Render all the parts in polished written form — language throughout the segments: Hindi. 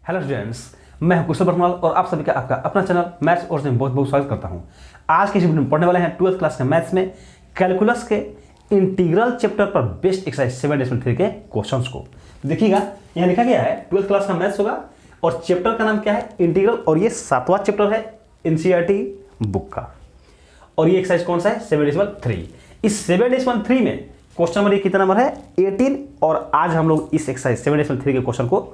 हेलो स्टूडेंट्स, मैं हूं कुशल बरनवाल और आप सभी का आपका अपना चैनल मैथ्स और में बहुत बहुत स्वागत करता हूं। आज के इस वीडियो में पढ़ने वाले हैं 12th क्लास के मैथ्स में कैलकुलस के इंटीग्रल चैप्टर पर बेस्ड एक्सरसाइज 7.3 के क्वेश्चंस को। देखिएगा, यहाँ लिखा गया है 12th क्लास का मैथ्स होगा और चैप्टर का नाम क्या है, इंटीग्रल, और ये 7वां चैप्टर है एनसीईआरटी बुक का। और ये एक्सरसाइज कौन सा है, 7.3। इस 7.3 में क्वेश्चन नंबर ये कितना नंबर है, 18, और आज हम लोग इस एक्सरसाइज 7.3 के क्वेश्चन को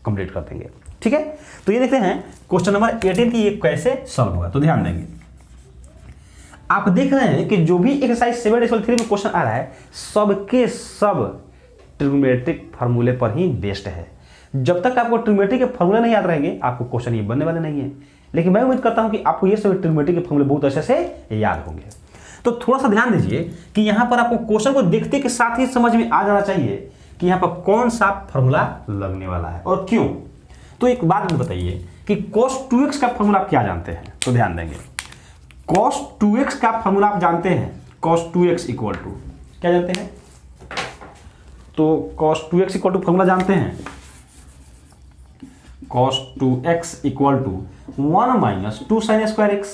कंप्लीट कर देंगे। ठीक है, तो ये देखते हैं क्वेश्चन नंबर 18 की ये कैसे सॉल्व होगा। तो ध्यान देंगे, आप देख रहे हैं कि जो भी एक्सरसाइज 7.3 में क्वेश्चन आ रहा है सबके सब ट्रिग्नोमेट्रिक फार्मूले पर ही बेस्ड है। जब तक आपको ट्रिग्नोमेट्री के फार्मूले नहीं याद रहेंगे आपको क्वेश्चन ये बनने वाले नहीं है, लेकिन मैं उम्मीद करता हूं कि आपको ये सब ट्रिग्नोमेट्री के फार्मूले बहुत अच्छे से याद होंगे। तो थोड़ा सा ध्यान दीजिए कि यहां पर आपको क्वेश्चन को देखते के साथ ही समझ में आ जाना चाहिए कि यहाँ पर कौन सा फॉर्मूला लगने वाला है और क्यों। तो एक बात बताइए कि cos 2x का फॉर्मूला आप क्या जानते हैं। तो ध्यान देंगे, cos 2x का फॉर्मूला आप जानते हैं, cos 2x इक्वल टू क्या जानते हैं, तो cos 2x equal to formula जानते हैं, cos 2x equal to 1 minus 2 sin square x।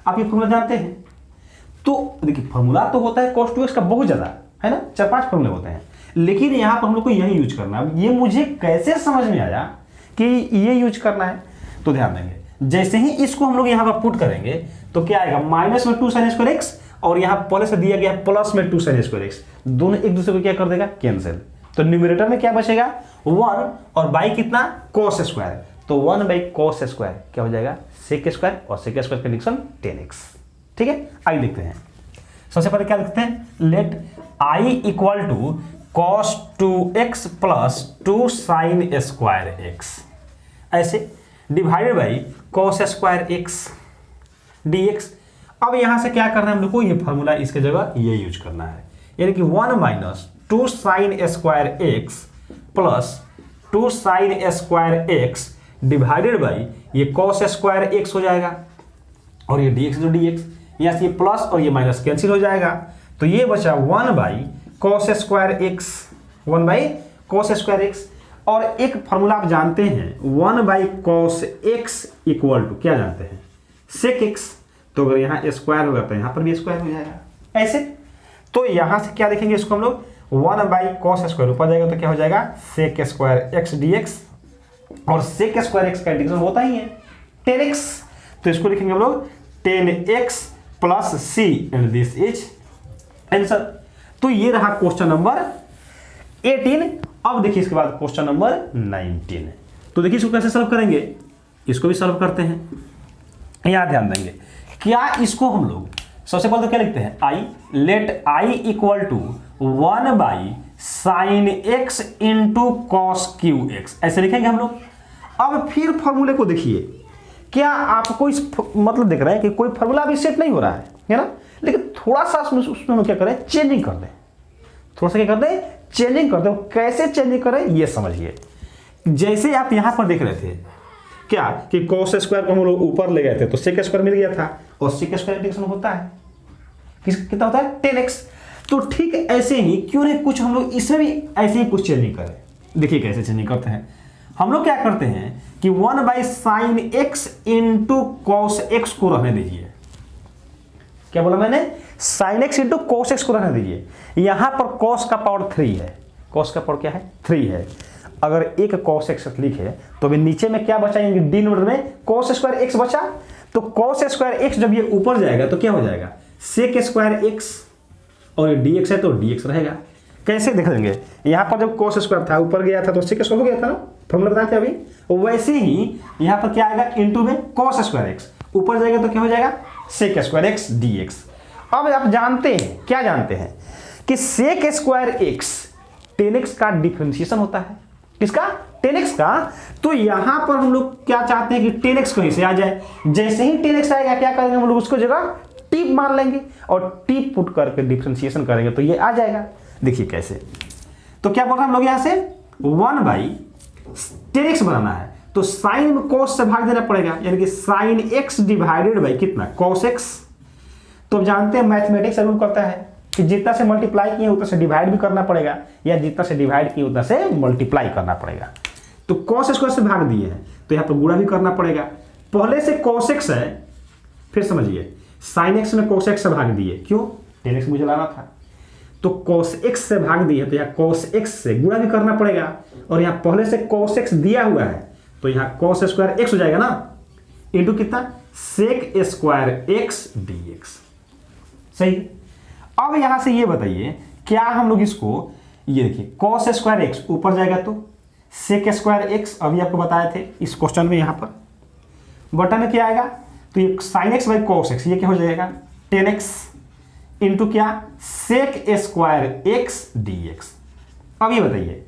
आप ये फॉर्मूला जानते हैं। तो देखिए, फॉर्मूला तो होता है cos 2x का बहुत ज्यादा है ना, 4-5 फॉर्मूले होते हैं, लेकिन यहां पर हम लोग को यही यूज करना है। ये मुझे कैसे समझ में आया कि ये यूज करना है, तो ध्यान देंगे, जैसे ही इसको हम लोग यहां पर पुट करेंगे तो क्या आएगा, माइनस में 2 sin स्क्वायर x और यहां पहले से दिया गया प्लस में 2 sin स्क्वायर x, दोनों एक दूसरे को क्या कर देगा, कैंसिल। तो न्यूमरेटर में क्या बचेगा, 1 और बाई कितना, cos स्क्वायर। तो 1 बाई cos स्क्वायर क्या हो जाएगा, sec स्क्वायर, और sec स्क्वायर का डिक्शन 10x। ठीक है, आइए देखते हैं। सबसे पहले क्या लिखते हैं, let i equal to cos 2x plus 2 sin square x, ऐसे divided by cos square x dx। अब यहां से क्या करना है हम लोग को, ये फॉर्मूला इसके जगह ये यूज करना है, यानी कि 1 minus 2 sin square x plus 2 sin square x divided by ये cos स्क्वायर x हो जाएगा, और ये dx जो dx, यहां से ये प्लस और ये माइनस कैंसिल हो जाएगा। तो ये बचा 1 by cos square x, 1 by cos square x। और एक फॉर्मूला आप जानते हैं, 1 by cos x equal to क्या जानते हैं, sec x। तो अगर यहाँ स्क्वायर होगा तो यहाँ पर भी स्क्वायर हो जाएगा ऐसे। तो यहाँ से क्या देखेंगे इसको हम लोग, 1 बाई cos स्क्वायर ऊपर जाएगा तो क्या हो जाएगा, sec स्क्वायर x dx, और sec स्क्वायर x का इंटीग्रल होता ही है 10x। तो इसको लिखेंगे हम लोग 10x plus c, and this is answer. तो ये रहा क्वेश्चन नंबर 18। अब देखिए इसके बाद क्वेश्चन नंबर 19। तो देखिए इसको कैसे सॉल्व करेंगे, इसको भी सॉल्व करते हैं। यहां ध्यान देंगे, क्या इसको हम लोग सबसे पहले तो क्या लिखते हैं, i, let i equal to 1 by sine x into cos cube x, ऐसे लिखेंगे हम लोग। अब फिर फॉर्मूले को देखिए, क्या आपको इस मतलब देख रहे हैं कि कोई फॉर्मूला अभी सेट नहीं हो रहा है ना, लेकिन थोड़ा सा उसमें हम क्या करें, चेंजिंग कर दें, थोड़ा सा क्या कर दें, चेंजिंग कर दें। कैसे चेंजिंग करें ये समझिए। जैसे आप यहां पर देख रहे थे क्या कि cos स्क्वायर को हम लोग ऊपर ले गए थे तो sec स्क्वायर मिल गया था, और sec स्क्वायर इंटीग्रेशन होता है कितना होता है, 10x। तो ठीक ऐसे ही क्यों नहीं कुछ हम लोग इसमें भी ऐसे ही कुछ चेंजिंग करें। देखिए कैसे चेंजिंग करते हैं, हम लोग क्या करते हैं कि 1 by sine x into cos x को रहने दीजिए। क्या बोला मैंने, sine x into cos x को रहने दीजिए। यहां पर cos का पावर 3 है, cos का पावर क्या है, 3 है। अगर एक cos x लिखे तो अभी नीचे में क्या बचा, डिनोमिनेटर में cos स्क्वायर x बचा। तो cos स्क्वायर x जब ये ऊपर जाएगा तो क्या हो जाएगा, sec स्क्वायर x, और ये dx है तो dx रहेगा। कैसे देख लेंगे, यहां पर जब cos स्क्वायर था ऊपर गया था तो sec स्क्वायर हो गया था ना, फॉर्मूला बताए थे अभी। वैसे ही यहां पर क्या आएगा, इंटू में cos स्क्वायर x, ऊपर जाएगा तो क्या हो जाएगा, sec स्क्वायर x dx। अब आप जानते हैं, क्या जानते हैं कि sec स्क्वायर x 10x का डिफरेंशिएशन होता है, किसका, 10x का। तो यहां पर हम लोग क्या चाहते हैं कि 10x कहीं से आ जाए। जैसे ही 10x आएगा क्या करेंगे हम लोग, उसको जगह टिप मार लेंगे और टिप पुट करके डिफरेंशिएशन करेंगे तो ये आ जाएगा। देखिए कैसे, तो क्या बोल रहे हैं हम लोग यहां से 1 बाई 10x बनाना है तो साइन में cos से भाग देना पड़ेगा, यानी कि साइन x डिवाइडेड बाई कितना, cos x। तो जानते हैं मैथमेटिक्स रूल करता है कि जितना से मल्टीप्लाई किए उतना से डिवाइड भी करना पड़ेगा, या जितना से डिवाइड किए उतना से मल्टीप्लाई करना पड़ेगा। तो cos स्क्वायर से भाग दिए हैं तो यहाँ पर गुणा भी करना पड़ेगा। पहले से cos x है, फिर समझिए sin x में cos x से भाग दिए, क्यों? tan x मुझे लाना था, तो cos x से भाग दिए तो यहाँ cos x से गुणा भी करना पड़ेगा, और यहाँ पहले से cos x दिया हुआ है तो यहाँ cos स्क्वायर x हो जाएगा ना, इंटू कितना sec स्क्वायर x dx। सही। अब यहां से ये बताइए क्या हम लोग इसको, ये देखिए cos स्क्वायर x ऊपर जाएगा तो sec स्क्वायर x, अभी आपको बताए थे इस क्वेश्चन में, यहां पर बटन में क्या आएगा, तो ये sin x by cos x, ये क्या हो जाएगा tan x इंटू क्या sec स्क्वायर x dx। अब ये बताइए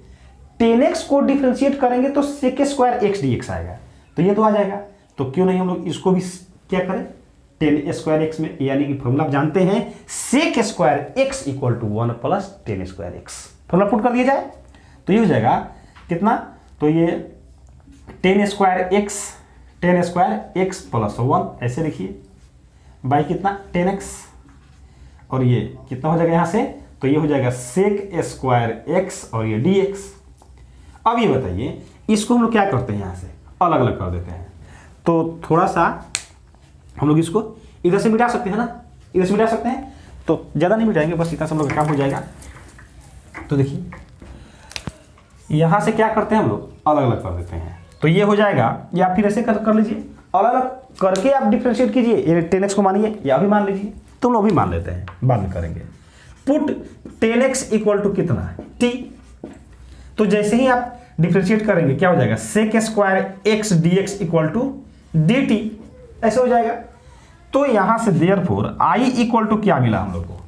tan x को डिफरेंशिएट करेंगे तो sec स्क्वायर x dx आएगा, तो ये तो आ जाएगा, तो क्यों नहीं हम लोग इसको भी क्या करें tan स्क्वायर x में, यानी कि फॉर्मूला आप जानते हैं sec square x equal to 1 plus tan square x, formula put कर दिया जाए तो ये हो जाएगा कितना, तो ये tan स्क्वायर x प्लस 1 ऐसे लिखिए बाई कितना tan x, और ये कितना हो जाएगा यहाँ से, तो ये हो जाएगा sec स्क्वायर x और ये dx। अब ये बताइए इसको हम लोग क्या करते हैं, यहाँ से अलग अलग कर देते हैं, तो थोड़ा सा हम लोग इसको इधर से मिटा सकते हैं ना, इधर से मिटा सकते हैं, तो ज़्यादा नहीं मिटाएंगे, बस इतना से हम लोग का काम हो जाएगा। तो देखिए यहाँ से क्या करते हैं हम लोग अलग अलग कर देते हैं, तो ये हो जाएगा, या फिर ऐसे कर लीजिए, अलग अलग करके आप डिफ्रेंशिएट कीजिए, ये tan x को मानिए या भी मान लीजिए, तो हम लोग भी मान लेते हैं, बाद में करेंगे। Put tan x equal to कितना t, तो जैसे ही आप डिफ्रेंशिएट करेंगे क्या हो जाएगा sec square x dx equal to dt, ऐसे हो जाएगा। तो यहां से देयरफॉर i इक्वल टू क्या मिला हम लोग को,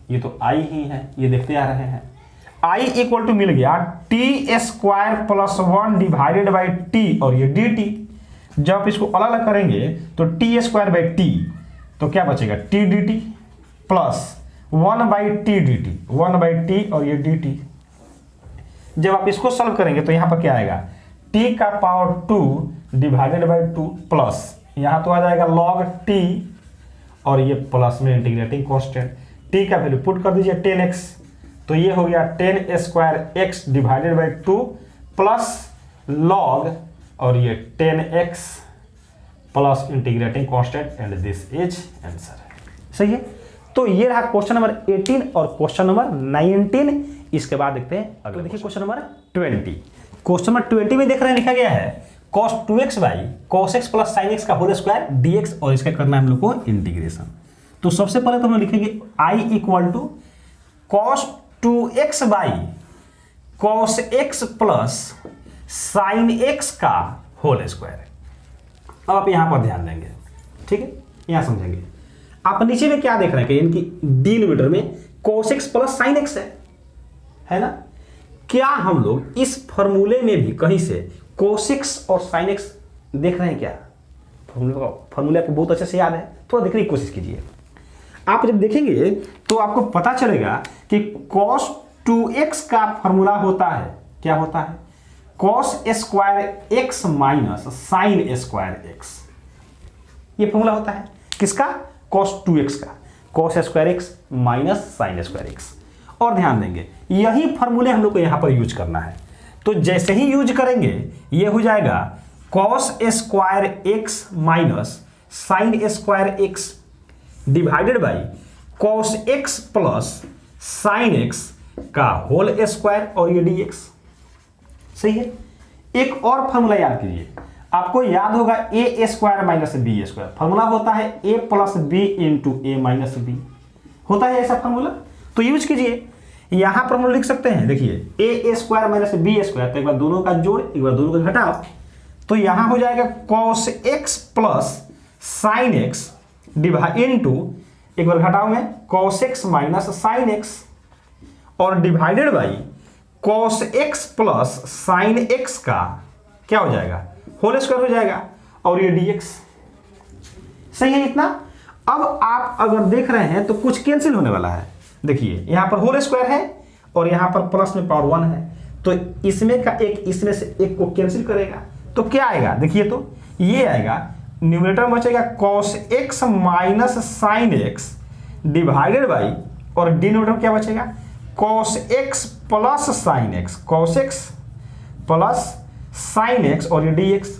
ये तो i ही है, ये देखते आ रहे हैं, i इक्वल टू मिल गया t square plus 1 divided by t और ये dt। जब इसको अलग अलग करेंगे तो t स्क्वायर बाई t, तो क्या बचेगा t dt plus 1 by t dt, 1 by t और ये dt। जब आप इसको सॉल्व करेंगे तो यहाँ पर क्या आएगा t का पावर 2 डिवाइडेड बाई 2 प्लस यहाँ तो आ जाएगा log t और ये प्लस में इंटीग्रेटिंग कांस्टेंट, t का वैल्यू पुट कर दीजिए tan x, तो ये हो गया tan square x divided by 2 plus log और ये tan x plus integrating constant, and this is answer. सही है। तो ये रहा क्वेश्चन नंबर 18 और क्वेश्चन नंबर 19। इसके बाद देखते हैं अगला, देखिए क्वेश्चन नंबर 20। क्वेश्चन नंबर 20 में देख रहे हैं लिखा गया है cos 2x by cos x plus sin x का होल स्क्वायर dx, और इसका करना है हम लोग को इंटीग्रेशन। तो सबसे पहले तो हम लिखेंगे i equal to cos 2x by cos x plus sin x का होल स्क्वायर। अब आप यहां पर ध्यान देंगे, ठीक है, यहां समझेंगे। आप नीचे में क्या देख रहे हैं कि इनकी डिनोमिनेटर में cos x plus sin x है ना। क्या हम लोग इस फॉर्मूले में भी कहीं से cos x और sin x देख रहे हैं क्या? फॉर्मूले आपको बहुत अच्छे से याद है, थोड़ा देखने की कोशिश कीजिए। आप जब देखेंगे तो आपको पता चलेगा कि cos 2x का फॉर्मूला होता है, क्या होता है, cos square x minus sin square x। ये फॉर्मूला होता है किसका, cos 2x का, cos square x minus sin square x। और ध्यान देंगे यही फॉर्मूले हम लोग को यहां पर यूज करना है, तो जैसे ही यूज करेंगे ये हो जाएगा cos square x minus sin square x divided by cos x plus sin x का होल स्क्वायर और ये dx। सही है। एक और फॉर्मूला याद कीजिए, आपको याद होगा a square minus b square, formula होता है a plus b into a minus b, होता है ऐसा फॉर्मूला, तो यूज कीजिए। यहां पर हम लिख सकते हैं, देखिए a square minus b square, तो एक बार दोनों का जोड़ एक बार दोनों का घटाओ, तो यहां हो जाएगा cos x plus sin x divide into एक बार घटाओ में cos x minus sin x और divided by cos x plus sin x का क्या हो जाएगा, होल स्क्वायर हो जाएगा और ये dx। सही है इतना। अब आप अगर देख रहे हैं तो कुछ कैंसिल होने वाला है, देखिए यहां पर होल स्क्वायर है और यहां पर प्लस में पावर 1 है, तो इसमें का एक इसमें से एक को कैंसिल करेगा तो क्या आएगा, देखिए तो ये आएगा, न्यूमरेटर में बचेगा cos x minus sin x divided by, और डिनोमिनेटर में क्या बचेगा, cos x plus sin x, cos x plus sine x और ये डी एक्स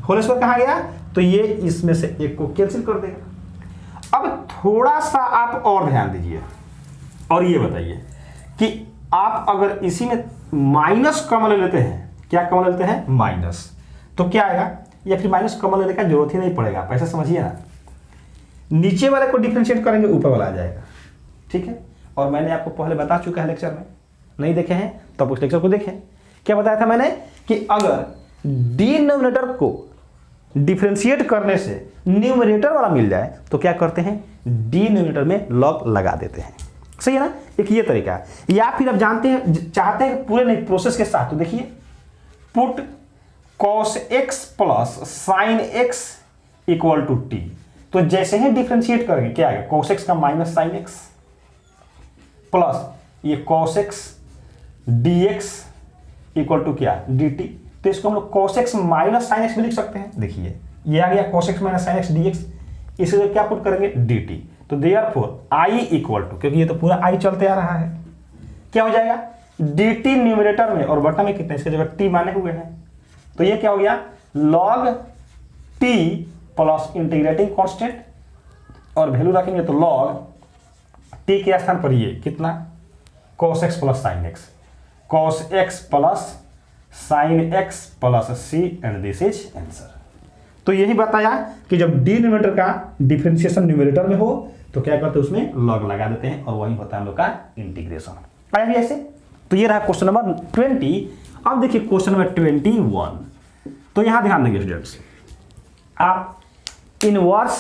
होल स्क्वायर कहाँ गया, तो ये इसमें से एक को कैंसिल कर देगा। अब थोड़ा सा आप और ध्यान दीजिए और ये बताइए कि आप अगर इसी में माइनस कॉमन ले लेते हैं, क्या कॉमन लेते हैं, माइनस, तो क्या आएगा, या फिर माइनस कॉमन लेने का जरूरत ही नहीं पड़ेगा, आप ऐसा समझिए ना, नीचे वाले को डिफरेंशिएट करेंगे ऊपर वाला आ जाएगा, ठीक है। और मैंने आपको पहले बता चुका है लेक्चर में, नहीं देखे हैं तो उस लेक्चर को देखें। क्या बताया था मैंने कि अगर डिनोमिनेटर को डिफरेंशिएट करने से न्यूमरेटर वाला मिल जाए तो क्या करते हैं, डिनोमिनेटर में लॉग लगा देते हैं, सही है ना। एक ये तरीका है, या फिर आप जानते हैं चाहते हैं पूरे नहीं प्रोसेस के साथ, तो देखिए put cos x plus sine x equal to t, तो जैसे ही डिफरेंशिएट करेंगे क्या आएगा, cos x का माइनस साइन x प्लस ये cos x dx equal to क्या, dt, तो इसको हम लोग cos x minus sine x भी लिख सकते हैं। देखिए ये आ गया cos x minus sine x dx, इसको क्या पुट करेंगे, dt, तो देयरफॉर i इक्वल टू, क्योंकि ये तो पूरा i चलते आ रहा है, क्या हो जाएगा, dt न्यूमरेटर में और बटा में कितना, इसके जगह t माने हुए हैं, तो ये क्या हो गया, log t plus integrating constant और वैल्यू रखेंगे तो log t के स्थान पर ये कितना, cos x plus sine x, cos x plus sine x plus c and this is answer. तो यही बताया कि जब डिनोमिनेटर का डिफरेंशिएशन न्यूमरेटर में हो तो क्या करते हैं, उसमें लॉग लगा देते हैं और वही होता है हम लोग का इंटीग्रेशन। आया भी ऐसे। तो ये रहा क्वेश्चन नंबर 20। अब देखिए क्वेश्चन नंबर 21। तो यहां ध्यान देंगे स्टूडेंट्स, आप इनवर्स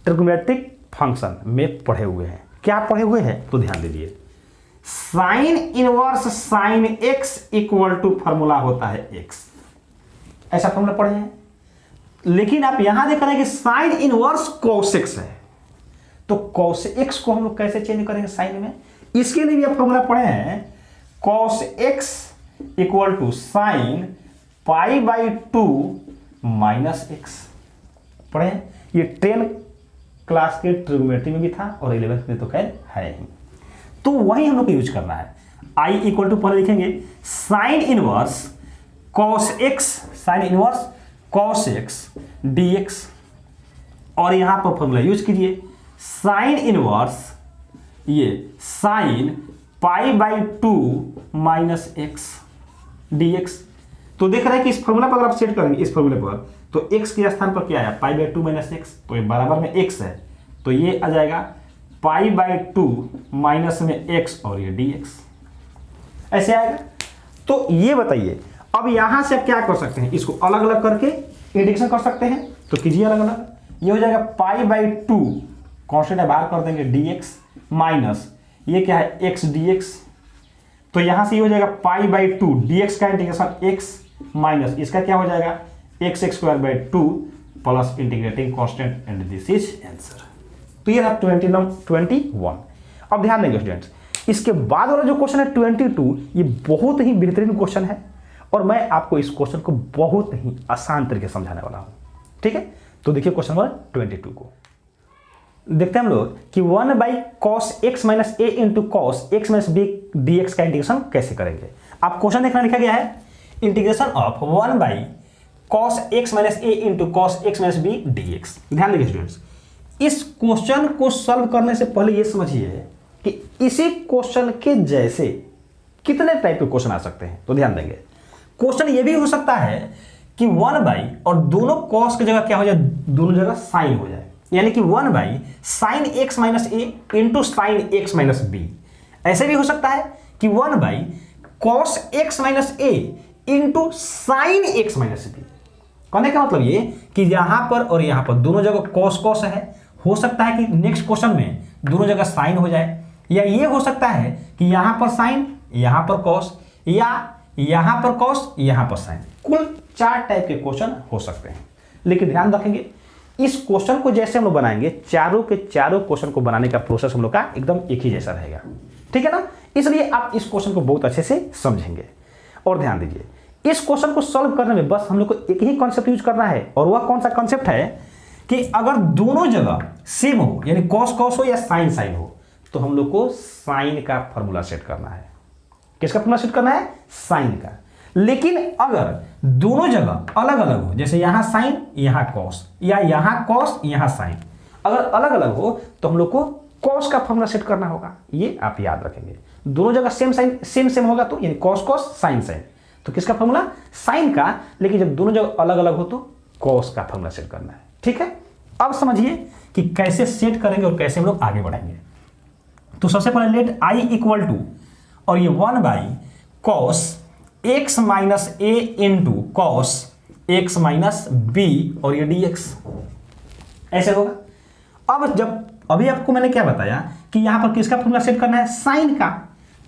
ट्रिग्नोमेट्रिक फंक्शन में पढ़े हुए हैं, क्या पढ़े हुए हैं, तो ध्यान दीजिए, sine inverse sine x equal to formula होता है एक्स, ऐसा फॉर्मूला पढ़े हैं। लेकिन आप यहां देख रहे हैं कि साइन इनवर्स cos x है, तो cos x को हम लोग कैसे चेंज करेंगे साइन में, इसके लिए भी आप फॉर्मूला पढ़े हैं, cos x equal to sine pi by 2 minus x, पढ़े हैं। ये 10 क्लास के ट्रिग्नोमेट्री में भी था और 11th में तो खैर है ही, तो वही हम लोग को यूज करना है। i इक्वल टू पहले लिखेंगे sine inverse cos x, sine inverse cos x dx, और यहां पर फॉर्मूला यूज कीजिए साइन इनवर्स ये sign pi by 2 minus x dx। तो देख रहे हैं कि इस फॉर्मूला पर अगर आप सेट करेंगे इस फॉर्मूले पर, तो x के स्थान पर क्या आया, पाई बाई 2 माइनस एक्स, तो ये बराबर में x है, तो ये आ जाएगा पाई बाई 2 माइनस में x और ये dx, ऐसे आएगा। तो ये बताइए अब यहां से आप क्या कर सकते हैं, इसको अलग अलग करके इंटीग्रेशन कर सकते हैं, तो कीजिए अलग अलग, ये हो जाएगा पाई बाई 2 कॉन्स्टेंट बाहर कर देंगे dx माइनस ये क्या है x dx, तो यहां से ये हो जाएगा पाई बाई 2 dx का इंटीग्रेशन x माइनस इसका क्या हो जाएगा x square by 2 plus integrating constant and this is answer. तो ये रहा 21। अब ध्यान देंगे स्टूडेंट्स, इसके बाद वाला जो क्वेश्चन है 22, ये बहुत ही बेहतरीन क्वेश्चन है और मैं आपको इस क्वेश्चन को बहुत ही आसान तरीके से समझाने वाला हूं, ठीक है। तो देखिए क्वेश्चन नंबर 22 को देखते हैं हम लोग कि 1 by cos x minus a into cos x minus b d x का इंटीग्रेशन कैसे करेंगे। आप क्वेश्चन देखना, लिखा गया है integration of 1 by cos x minus a into cos x minus b d x. ध्यान देंगे स्टूडेंट्स, इस क्वेश्चन को सॉल्व करने से पहले ये समझिए कि इसी क्वेश्चन के जैसे कितने टाइप के क्वेश्चन आ सकते हैं। तो ध्यान देंगे, क्वेश्चन ये भी हो सकता है कि 1 बाई और दोनों कॉस की जगह क्या हो जाए, दोनों जगह साइन हो जाए, यानी कि 1 by sine x minus a into sine x minus b. ऐसे भी हो सकता है कि 1 by cos x minus a into sine x minus b. कहने का मतलब ये कि यहां पर और यहां पर दोनों जगह कॉस कॉस है, हो सकता है कि नेक्स्ट क्वेश्चन में दोनों जगह साइन हो जाए, या ये हो सकता है कि यहां पर साइन यहां पर कॉस, या यहां पर कॉस यहां पर साइन। कुल 4 टाइप के क्वेश्चन हो सकते हैं। लेकिन ध्यान रखेंगे इस क्वेश्चन को जैसे हम लोग बनाएंगे, चारों के चारों क्वेश्चन को बनाने का प्रोसेस हम लोग का एकदम एक ही जैसा रहेगा, ठीक है ना। इसलिए आप इस क्वेश्चन को बहुत अच्छे से समझेंगे। और ध्यान दीजिए, इस क्वेश्चन को सॉल्व करने में बस हम लोग को एक ही कॉन्सेप्ट यूज करना है, और वह कौन सा कॉन्सेप्ट है कि अगर दोनों जगह सेम हो, यानी कॉस कॉस हो या साइन साइन हो, तो हम लोग को साइन का फॉर्मूला सेट करना है। किसका फॉर्मूला सेट करना है, साइन का। लेकिन अगर दोनों जगह अलग अलग हो, जैसे यहां साइन यहां कॉस, या यहां कॉस यहां साइन, अगर अलग अलग हो तो हम लोग को कॉस का फॉर्मूला सेट करना होगा। ये आप याद रखेंगे। दोनों जगह सेम साइन सेम होगा तो यानी कॉस कॉस साइन साइन, तो किसका फॉर्मूला? साइन का। लेकिन जब दोनों जगह अलग अलग हो तो कॉस का फॉर्मूला सेट करना है। ठीक है, अब समझिए कि कैसे सेट करेंगे और कैसे हम लोग आगे बढ़ेंगे। तो सबसे पहले लेट आई इक्वल टू, और ये 1 by cos x minus a into cos x minus b, और ये डी एक्स ऐसे होगा। अब जब अभी आपको मैंने क्या बताया कि यहां पर किसका फॉर्मूला सेट करना है? साइन का।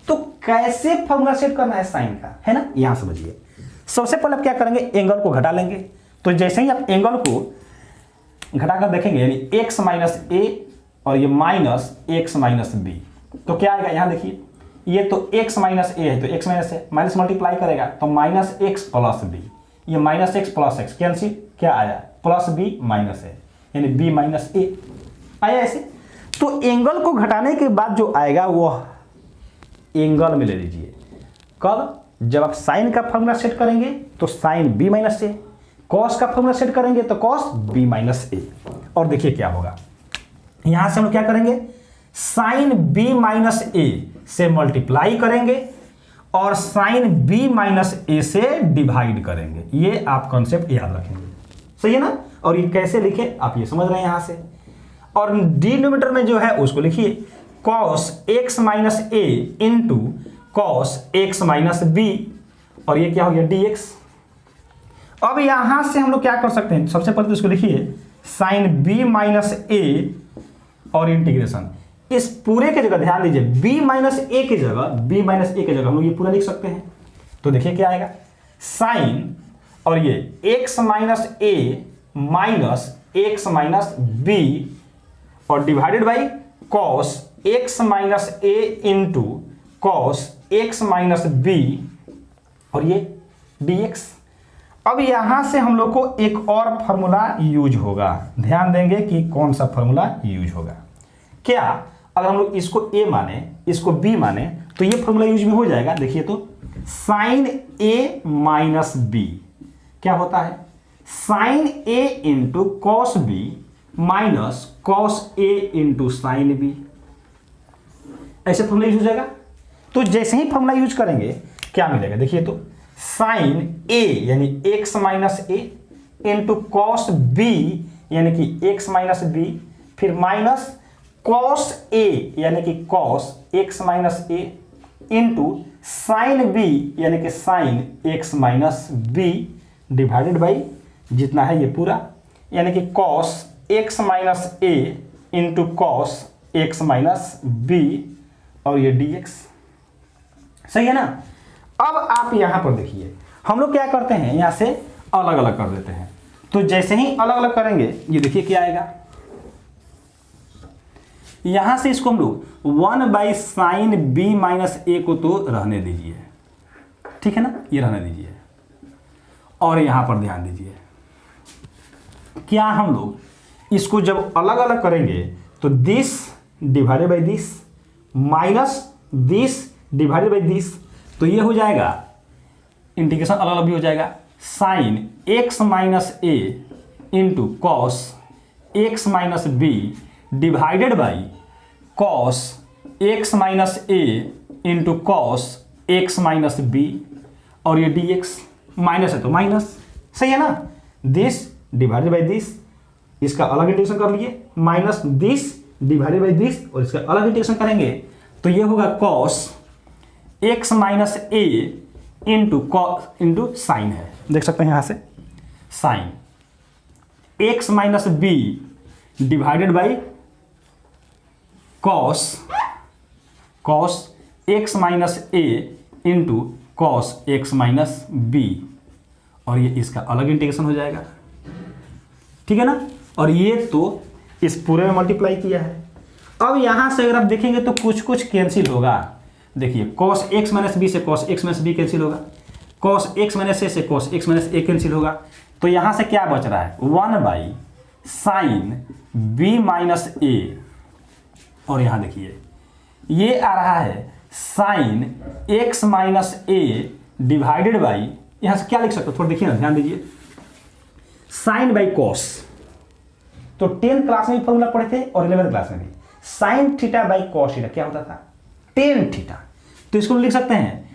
तो कैसे फॉर्मूला सेट करना है साइन का, है ना? यहां समझिए। सबसे पहले आप क्या करेंगे? एंगल को घटा लेंगे। तो जैसे ही आप एंगल को घटाकर देखेंगे, यानी एक्स माइनस ए और ये माइनस एक्स माइनस बी, तो क्या आएगा? यहां देखिए, ये तो x माइनस ए है, तो x माइनस है, माइनस मल्टीप्लाई करेगा तो माइनस एक्स प्लस बी, ये minus x plus x cancel, क्या आया? प्लस बी माइनस है, यानी बी माइनस ए आया ऐसे। तो एंगल को घटाने के बाद जो आएगा वह एंगल में ले लीजिए। कब? जब आप साइन का फॉर्मूला सेट करेंगे तो साइन बी माइनस ए, कॉस का फॉर्मूला सेट करेंगे तो कॉस बी माइनस ए। और देखिए क्या होगा, यहां से हम लोग क्या करेंगे? साइन बी माइनस ए से मल्टीप्लाई करेंगे और साइन बी माइनस ए से डिवाइड करेंगे। ये आप कॉन्सेप्ट याद रखेंगे, सही है ना? और ये कैसे लिखे आप ये समझ रहे हैं यहां से। और डिनोमिनेटर में जो है उसको लिखिए cos x minus a into cos x minus b, और ये क्या हो गया? D x. अब यहां से हम लोग क्या कर सकते हैं? सबसे पहले तो इसको लिखिए साइन बी माइनस ए और इंटीग्रेशन, इस पूरे के जगह ध्यान दीजिए b माइनस ए की जगह हम लोग ये पूरा लिख सकते हैं। तो देखिए क्या आएगा? साइन और ये x minus a minus x minus b और divided by cos x minus a into cos x minus b, और ये dx। अब यहां से हम लोग को एक और फॉर्मूला यूज होगा, ध्यान देंगे कि कौन सा फॉर्मूला यूज होगा। क्या? अगर हम लोग इसको a माने इसको b माने तो ये फॉर्मूला यूज में हो जाएगा। देखिए तो साइन a माइनस बी क्या होता है? Sine a into cos b minus cos a into sine b, ऐसे फॉर्मूला यूज हो जाएगा। तो जैसे ही फॉर्मूला यूज करेंगे क्या मिलेगा? देखिए तो साइन a यानी x minus a into cos b यानी कि x माइनस बी, फिर माइनस कॉस a यानी कि cos x minus a into sine b यानी कि sine x minus b divided by जितना है ये पूरा, यानी कि cos x minus a into cos x minus b, और ये dx। सही है ना? अब आप यहां पर देखिए हम लोग क्या करते हैं, यहां से अलग अलग कर देते हैं। तो जैसे ही अलग अलग करेंगे ये देखिए क्या आएगा, यहां से इसको हम लोग 1 बाई साइन बी माइनस ए को तो रहने दीजिए, ठीक है ना, ये रहने दीजिए। और यहां पर ध्यान दीजिए क्या हम लोग इसको जब अलग अलग करेंगे तो this divided by this minus this divided by this, तो ये हो जाएगा इंटीग्रेशन अलग अलग भी हो जाएगा। Sine x minus a into cos x minus b divided by cos x minus a into cos x minus b, और ये डी एक्स माइनस है तो माइनस, सही है ना। दिस डिवाइडेड बाई दिस, इसका अलग इंटीग्रेशन कर लिए, minus this divided by this और इसका अलग इंटीग्रेशन करेंगे तो ये होगा cos x minus a into sine है, देख सकते हैं यहां से sine x minus b divided by cos x minus a into cos x minus b, और ये इसका अलग इंटीग्रेशन हो जाएगा, ठीक है ना। और ये तो इस पूरे में मल्टीप्लाई किया है। अब यहां से अगर आप देखेंगे तो कुछ कुछ कैंसिल होगा। देखिए कॉस एक्स माइनस बी से cos x minus b cancel होगा, कॉस एक्स माइनस ए से cos x minus a cancel होगा। तो यहां से क्या बच रहा है? 1 by sine b minus a, और यहां देखिए ये आ रहा है sine x minus a divided by, यहां से क्या लिख सकते हो थोड़ा देखिए ना, ध्यान दीजिए, साइन बाई कॉस। तो 10 क्लास में भी फॉर्मूला पढ़े थे और 11 क्लास में भी। Sine theta by cos theta क्या होता था? Tan theta. तो इसको लिख सकते हैं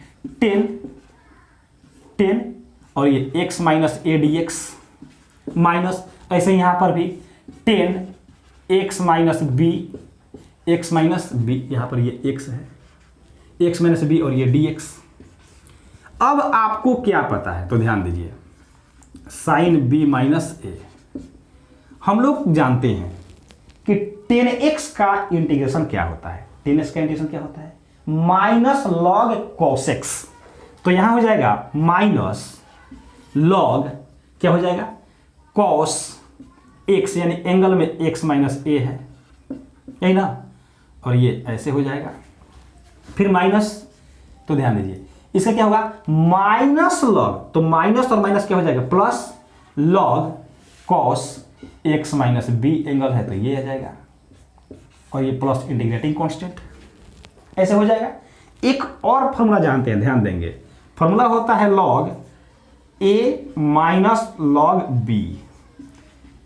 10 और ये x minus a d x minus, ऐसे यहां पर भी 10 x minus b, x minus b, यहां पर ये x है, x माइनस बी और ये dx। अब आपको क्या पता है तो ध्यान दीजिए, साइन b माइनस ए, हम लोग जानते हैं कि 10x का इंटीग्रेशन क्या होता है? 10x का इंटीग्रेशन क्या होता है? Minus log cos x। तो यहां हो जाएगा माइनस लॉग, क्या हो जाएगा? cos x, यानी एंगल में x माइनस ए है, यही ना, और ये ऐसे हो जाएगा, फिर माइनस, तो ध्यान दीजिए इसका क्या होगा? माइनस लॉग, तो माइनस और माइनस क्या हो जाएगा? Plus log cos x minus b, angle है तो ये आ जाएगा, और ये प्लस इंटीग्रेटिंग कांस्टेंट, ऐसे हो जाएगा। एक और फॉर्मूला जानते हैं, ध्यान देंगे, फॉर्मूला होता है log a minus log b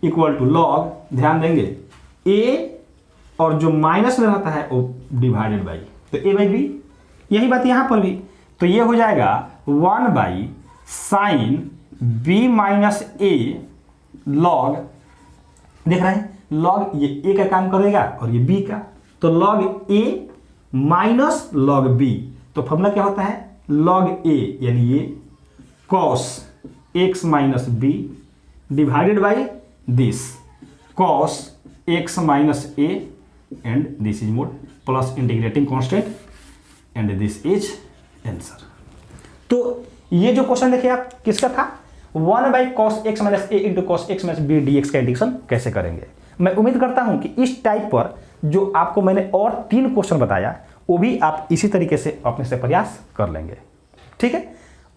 equal to log, ध्यान देंगे, a और जो माइनस में रहता है वो डिवाइडेड बाई, तो a बाई बी, यही बात यहां पर भी, तो ये हो जाएगा 1 by sign b minus A log, देख रहे हैं लॉग, ये a का काम करेगा और ये b का, तो log a minus log b, तो फॉर्मूला क्या होता है? लॉग a, यानी ये cos x minus b divided by this cos x minus a and this is mod plus integrating constant and this is answer. तो ये जो क्वेश्चन देखिए आप, किसका था? 1 by cos x minus a into cos x minus b d x का इंटीग्रेशन कैसे करेंगे। मैं उम्मीद करता हूं कि इस टाइप पर जो आपको मैंने और 3 क्वेश्चन बताया वो भी आप इसी तरीके से अपने से प्रयास कर लेंगे, ठीक है।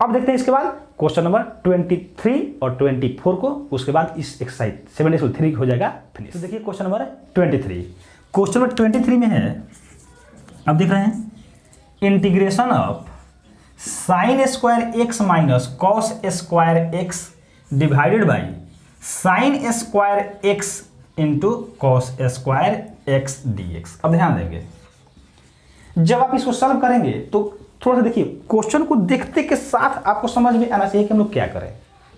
अब देखते हैं इसके बाद क्वेश्चन नंबर 23 और 24 को, उसके बाद इस एक्सरसाइज 73 हो जाएगा फिनिश। तो देखिए क्वेश्चन नंबर 23, क्वेश्चन नंबर 23 में है, अब देख रहे हैं, integration of sine square x minus cos square x divided by sine square x into cos square x d x. अब ध्यान देंगे, जब आप इसको सॉल्व करेंगे तो थोड़ा सा देखिए, क्वेश्चन को देखते के साथ आपको समझ में आना चाहिए कि हम लोग क्या करें।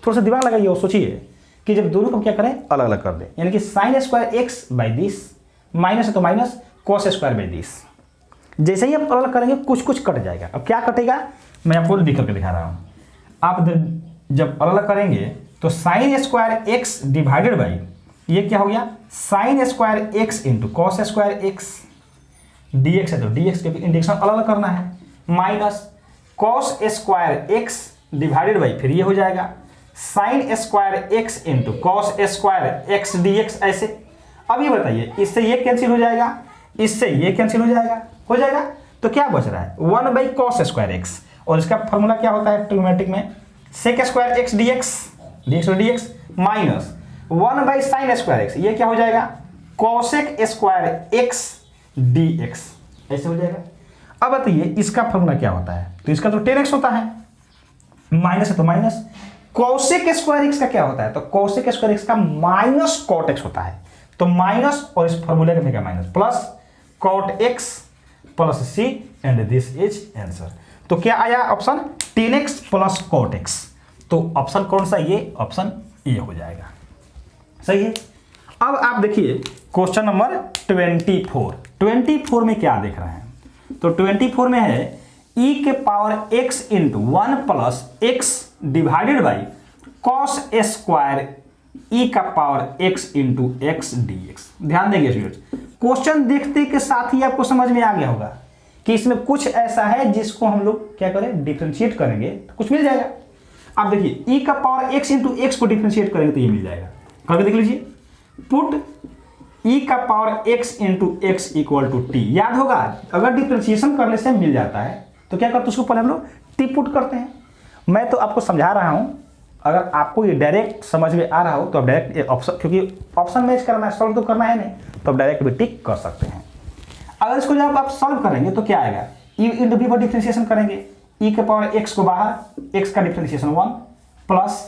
थोड़ा सा दिमाग लगाइए और सोचिए कि जब दोनों को क्या करें, अलग अलग कर दें, यानी कि sign square x by this, minus है तो minus cos square by this. जैसे ही आप अलग करेंगे कुछ कुछ कट जाएगा। अब क्या कटेगा मैं आपको लिख करके दिखा रहा हूं। आप जब अलग करेंगे तो sign square x divided by, ये क्या हो गया, sign square x into cos square x, d x है तो डी एक्स के इंटीग्रेशन अलग अलग करना है, minus cos square x divided by, फिर ये हो जाएगा sign square x into cos square x d x, ऐसे। अब ये बताइए, इससे ये कैंसिल हो जाएगा, इससे ये कैंसिल हो जाएगा, तो क्या बच रहा है 1 बाई कॉस स्क्वायर एक्स, और इसका फॉर्मूला क्या होता है ट्रिग्नोमेट्रिक में, sec square x d x minus 1 by sine square x, ये क्या हो जाएगा cosec square x d x, ऐसे हो जाएगा। अब बताइए इसका फॉर्मूला क्या होता है, तो इसका तो 10x होता है, माइनस है तो माइनस, कॉसेक स्क्वायर एक्स का क्या होता है, तो कॉसेक स्क्वायर एक्स का माइनस कॉट एक्स होता है, तो माइनस और इस फॉर्मूले का क्या minus, plus cot x plus c and this is answer. तो क्या आया option 10x plus cot x, तो ऑप्शन कौन सा, ये ऑप्शन ए हो जाएगा, सही है। अब आप देखिए क्वेश्चन नंबर 24 में क्या देख रहे हैं, तो 24 में है e के power x into 1 plus x divided by cos square e का power x into x d x. ध्यान देंगे स्टूडेंट्स, क्वेश्चन देखते के साथ ही आपको समझ में आ गया होगा कि इसमें कुछ ऐसा है जिसको हम लोग क्या करें, डिफरेंशिएट करेंगे तो कुछ मिल जाएगा। आप देखिए e का पावर x इंटू एक्स को डिफरेंशिएट करेंगे तो ये मिल जाएगा, करके देख लीजिए, पुट e का power x into x equal to t. याद होगा अगर डिफरेंशिएशन करने से मिल जाता है तो क्या करते, उसको पहले हम लोग टी पुट करते हैं। मैं तो आपको समझा रहा हूं, अगर आपको ये डायरेक्ट समझ में आ रहा हो तो आप डायरेक्ट ऑप्शन, क्योंकि ऑप्शन मैच करना है, सॉल्व तो करना है नहीं, तो आप डायरेक्ट भी टिक कर सकते हैं। अगर इसको जब आप सॉल्व करेंगे तो क्या आएगा, ई इंटू बी पर डिफरेंशिएशन करेंगे, ई के पावर एक्स को बाहर, एक्स का डिफ्रेंशिएशन 1 प्लस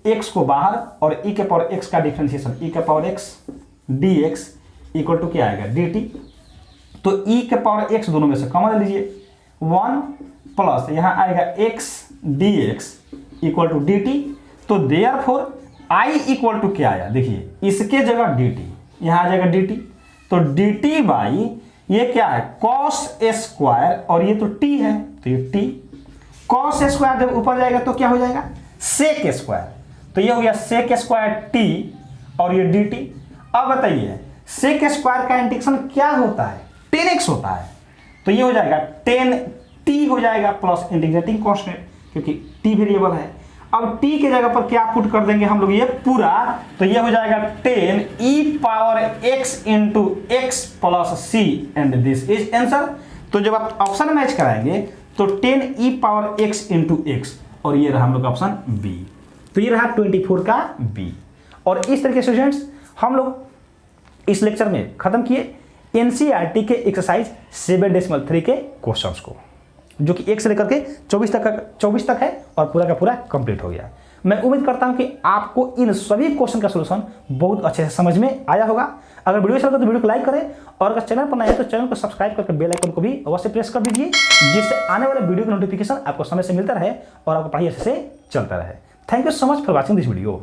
एक्स को बाहर और ई के पावर एक्स का डिफ्रेंशिएशन ई के power x d x equal to क्या आएगा डी टी। तो ई के पावर एक्स दोनों में से कॉमन ले लीजिए 1 प्लस यहाँ आएगा x d x equal to d t. तो देयरफॉर आई इक्वल टू क्या आया, देखिए इसके जगह डी टी, यहाँ आ जाएगा डी टी। तो डी टी बाई ये क्या है कॉस स्क्वायर और ये तो टी है तो ये टी। कॉस स्क्वायर जब ऊपर जाएगा तो क्या हो जाएगा सेक स्क्वायर, तो ये हो गया सेक स्क्वायर टी और ये डी टी। अब बताइए सेक स्क्वायर का इंटीग्रेशन क्या होता है 10x होता है, तो ये हो जाएगा 10t हो जाएगा प्लस इंटीग्रेटिंग कांस्टेंट क्योंकि t वेरिएबल है। अब t के जगह पर क्या पुट कर देंगे हम लोग ये पूरा, तो ये हो जाएगा 10 e power x into x plus c and this is answer. तो जब आप ऑप्शन मैच कराएंगे तो 10 e power x into x और ये रहा हम लोग ऑप्शन बी। तो ये रहा 24 का बी। और इस तरीके से स्टूडेंट्स हम लोग इस लेक्चर में खत्म किए एनसीईआरटी के एक्सरसाइज 7.3 के क्वेश्चंस को, जो कि 1 से लेकर के 24 तक है और पूरा का पूरा कंप्लीट हो गया। मैं उम्मीद करता हूं कि आपको इन सभी क्वेश्चन का सलूशन बहुत अच्छे से समझ में आया होगा। अगर वीडियो अच्छा लगा तो वीडियो को लाइक करें और अगर चैनल पर नए हैं तो चैनल को सब्सक्राइब करके बेल आइकन को भी अवश्य प्रेस कर दीजिए, जिससे आने वाले वीडियो की नोटिफिकेशन आपको समय से मिलता रहे और आपको पढ़ाई अच्छे से चलता रहे। Thank you so much for watching this video.